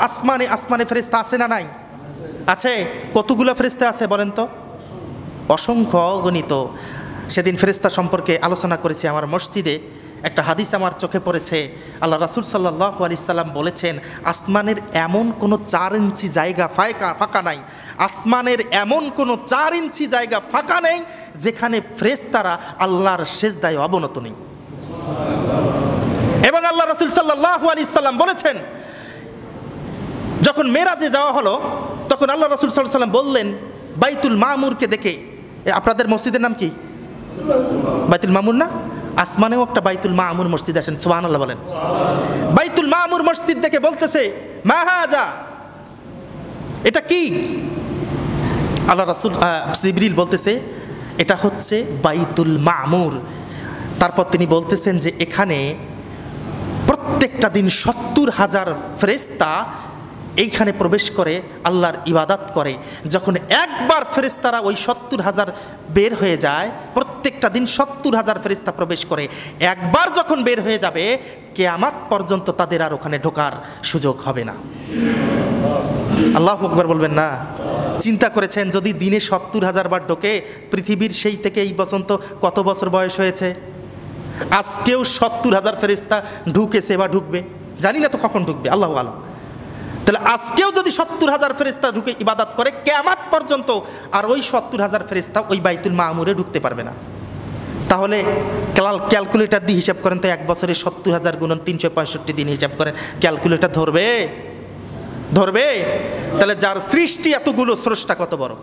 আসমানে আসমানে ফেরেশতা আছে না নাই? আছে। কতগুলো ফেরেশতা আছে বলেন তো? অসংখ্য, অগণিত। সেদিন ফেরেশতা সম্পর্কে আলোচনা করেছি আমার মসজিদে। একটা হাদিস আমার চোখে পড়েছে। আল্লাহ রাসূল সাল্লাল্লাহু আলাইহি সাল্লাম বলেছেন, আসমানের এমন কোনো 4 ইঞ্চি জায়গা ফাঁকা নাই, আসমানের এমন কোনো 4 ইঞ্চি জায়গা ফাঁকা নেই যেখানে ফেরেশতারা আল্লাহর সিজদায় অবনত নেই। এবং আল্লাহ রাসূল সাল্লাল্লাহু আলাইহি সাল্লাম বলেছেন, যখন মেরাজে যাওয়া হলো তখন আল্লাহ রাসূল সাল্লাল্লাহু আলাইহি সাল্লাম বললেন বাইতুল মামুরকে দেখে, আপনাদের মসজিদের নাম কি? বাইতুল মামুর না? আসমানেও একটা বাইতুল মামুর মসজিদ আছেন, সুবহানাল্লাহ বলেন। বাইতুল মামুর মসজিদ দেখে বলতেছে, মা হাজা, এটা কি? আল্লাহ রাসূল জিবরিল বলতেছে, এটা হচ্ছে বাইতুল মামুর। তারপর তিনি বলতেছেন যে এখানে প্রত্যেকটা দিন 70,000 ফেরেশতা এইখানে প্রবেশ করে আল্লাহর ইবাদত করে। যখন একবার ফেরেশতারা ওই 70,000 বের হয়ে যায়, প্রত্যেকটা দিন 70,000 ফেরেশতা প্রবেশ করে, একবার যখন বের হয়ে যাবে কিয়ামত পর্যন্ত তাদের আর ওখানে ঢোকার সুযোগ হবে না। আল্লাহু আকবার বলবেন না? চিন্তা করেছেন যদি দিনে 70,000 বার ঢোকে, পৃথিবীর সেই থেকে এই পর্যন্ত কত বছর বয়স হয়েছে? আজকেও 70,000 ফেরেশতা ঢুকেছে বা ঢুকবে, জানি না তো কখন ঢুকবে, আল্লাহু আলাম। তাহলে আজকেও যদি 70,000 ফেরেশতা ঢুকে ইবাদত করে, কিয়ামত পর্যন্ত আর ওই 70,000 ফেরেশতা ওই বাইতুল মামুরে ঢুকতে পারবে না। তাহলে ক্যালকুলেটর দিয়ে হিসাব করেন তো, এক বছরে 70,000 গুণন 365 দিন হিসাব করেন, ক্যালকুলেটর ধরবে? তাহলে যার সৃষ্টি এতগুলো, স্রষ্টা কত বড়!